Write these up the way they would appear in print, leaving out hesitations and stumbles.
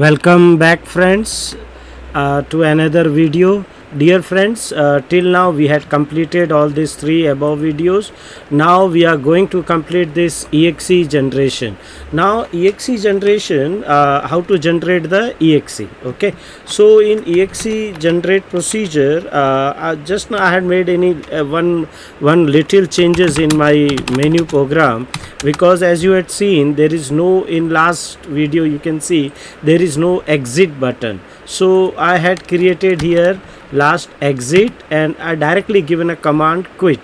Welcome back, friends, to another video. Dear friends, till now we had completed all these three above videos. Now we are going to complete this EXE generation. Now EXE generation, how to generate the EXE. Okay, so in EXE generate procedure, just now I had made any one little changes in my menu program, because as you had seen, there is no, in last video you can see there is no exit button. So I had created here last exit, and I directly given a command quit.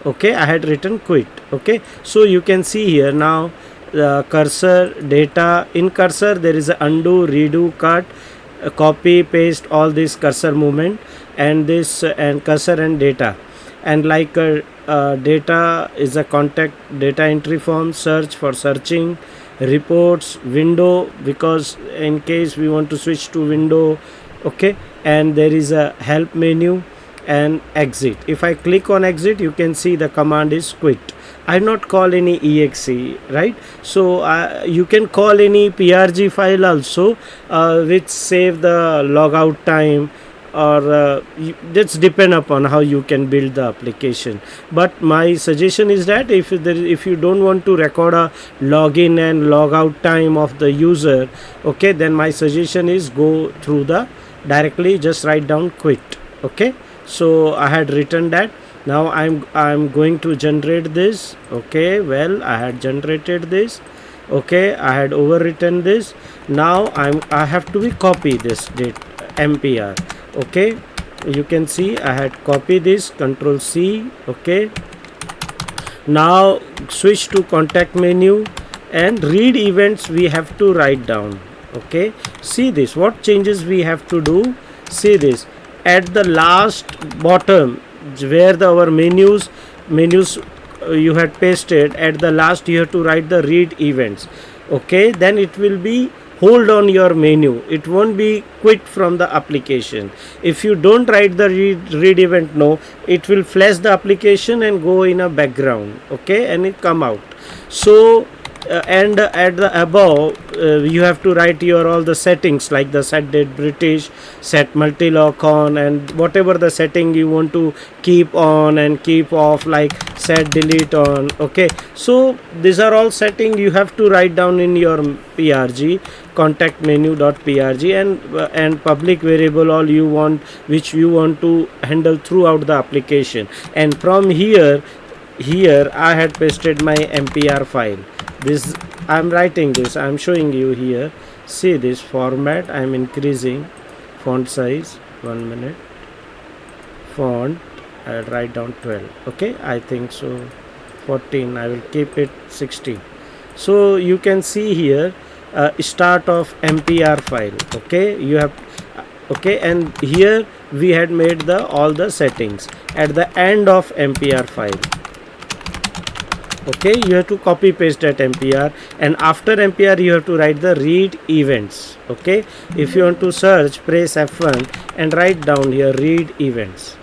Okay, I had written quit. Okay, so you can see here now the cursor data. In cursor there is a undo, redo, cut, copy, paste, all this cursor movement, and this and cursor and data. And like data is a contact data entry form, search for searching, reports, window, because in case we want to switch to window. Okay, and there is a help menu, and exit. If I click on exit, you can see the command is quit. I not call any exe, right? So you can call any prg file also, which save the logout time, or that's depend upon how you can build the application. But my suggestion is that if you don't want to record a login and logout time of the user, okay, then my suggestion is go through the directly just write down quit. Okay, so I had written that. Now I'm going to generate this. Okay, well, I had generated this. Okay, I had overwritten this. Now I have to copy this date mpr. Okay, you can see I had copied this, control C. Okay, now switch to contact menu, and read events we have to write down. Okay, see this, what changes we have to do. See this, at the last bottom where our menus you had pasted, at the last you have to write the read events. Okay, then it will be hold on your menu, it won't be quit from the application. If you don't write the read event, no, it will flash the application and go in a background. Okay, and it come out. So and at the above you have to write your all the settings, like the set date British, set multi-lock on, and whatever the setting you want to keep on and keep off, like set delete on. Okay, so these are all setting you have to write down in your prg contact menu.prg, and public variable all you want, which you want to handle throughout the application. And from here I had pasted my mpr file. This I'm writing this, I'm showing you here. See this format, I'm increasing font size. 1 minute. Font I'll write down 12. Okay, I think so 14, I will keep it 16. So you can see here start of mpr file. Okay, you have okay, and here we had made the all the settings at the end of mpr file. Okay, you have to copy paste that mpr, and after mpr you have to write the read events. Okay, if you want to search, press F1 and write down here read events.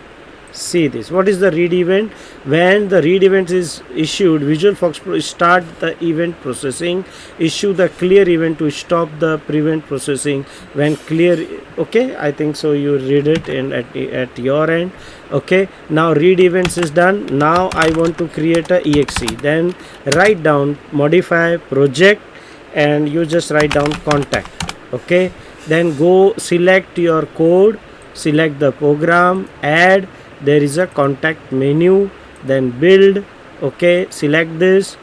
See this, what is the read event? When the read event is issued, Visual FoxPro start the event processing, issue the clear event to stop the prevent processing when clear. Okay, I think so you read it and at your end. Okay, now read events is done. Now I want to create a exe, then write down modify project, and you just write down contact. Okay, then go select your code, select the program, add, there is a contact menu, then build. Okay, select this.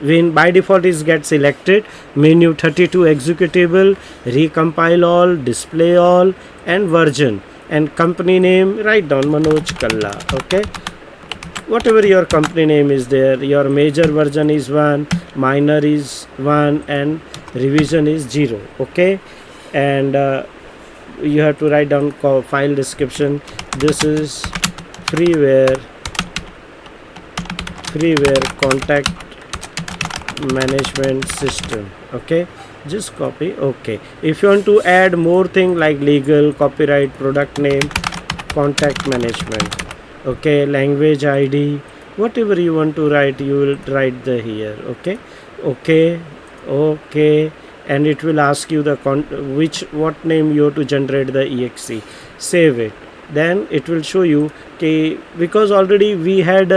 When by default is get selected, menu 32 executable, recompile all, display all, and version, and company name write down Manoj Kalla. Okay, whatever your company name is there, your major version is 1, minor is 1, and revision is 0. Okay, and you have to write down file description. This is freeware contact management system. Okay, just copy. Okay, if you want to add more thing like legal, copyright, product name, contact management, okay, language id, whatever you want to write, you will write the here. Okay, and it will ask you the what name you have to generate the exe. Save it, then it will show you, okay, because already we had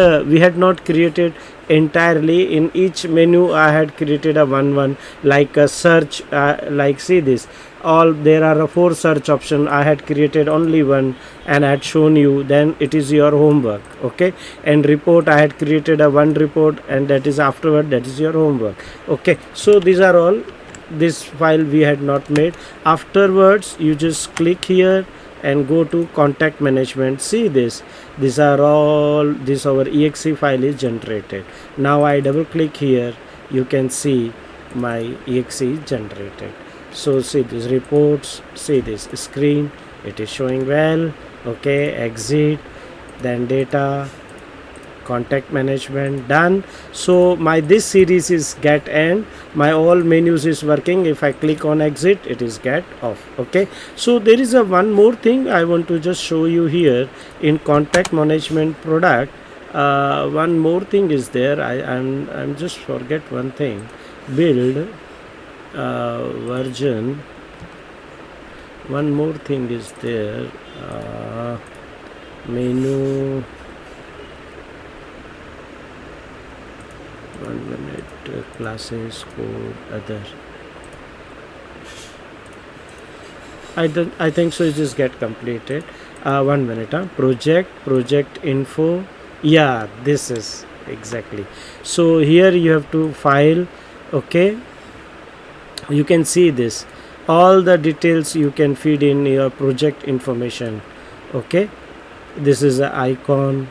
not created entirely. In each menu I had created a one like a search, like see this, all there are 4 search option, I had created only one and I had shown you, then it is your homework. Okay, and report, I had created a one report, and that is afterward, that is your homework. Okay, so these are all, this file we had not made. Afterwards you just click here and go to contact management. See this, these are all, this our exe file is generated. Now I double click here, you can see my exe is generated. So see this reports, see this screen, it is showing well. Okay, exit, then data, contact management, done. So my this series is get end, my all menus is working. If I click on exit, it is get off. Okay, so there is a one more thing I want to just show you here in contact management product. One more thing is there, I'm just forget one thing, build version, one more thing is there, menu, 1 minute, classes, code, other, I think so it just get completed. 1 minute, project info, yeah, this is exactly. So here you have to file. Okay, you can see this, all the details you can feed in your project information. Okay, this is the icon,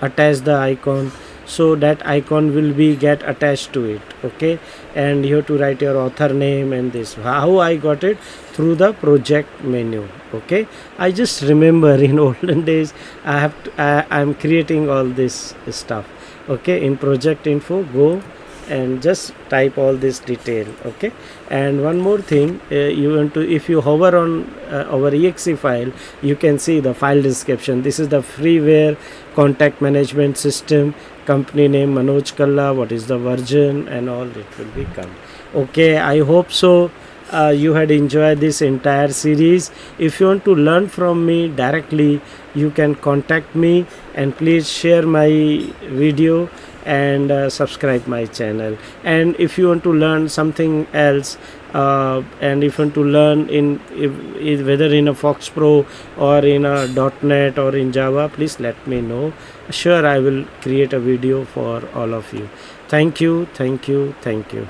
attach the icon, so that icon will be get attached to it. Okay, and you have to write your author name, and this, how I got it, through the project menu. Okay, I just remember in olden days I'm creating all this stuff. Okay, in project info, go and just type all this detail. Okay, and one more thing, you want to, if you hover on our exe file, you can see the file description. This is the freeware contact management system, company name Manoj Kalla, what is the version, and all it will become. Okay, I hope so you had enjoyed this entire series. If you want to learn from me directly, you can contact me, and please share my video and subscribe my channel. And if you want to learn something else, and if you want to learn in whether in a FoxPro or in a .NET or in Java, please let me know. Sure, I will create a video for all of you. Thank you, thank you, thank you.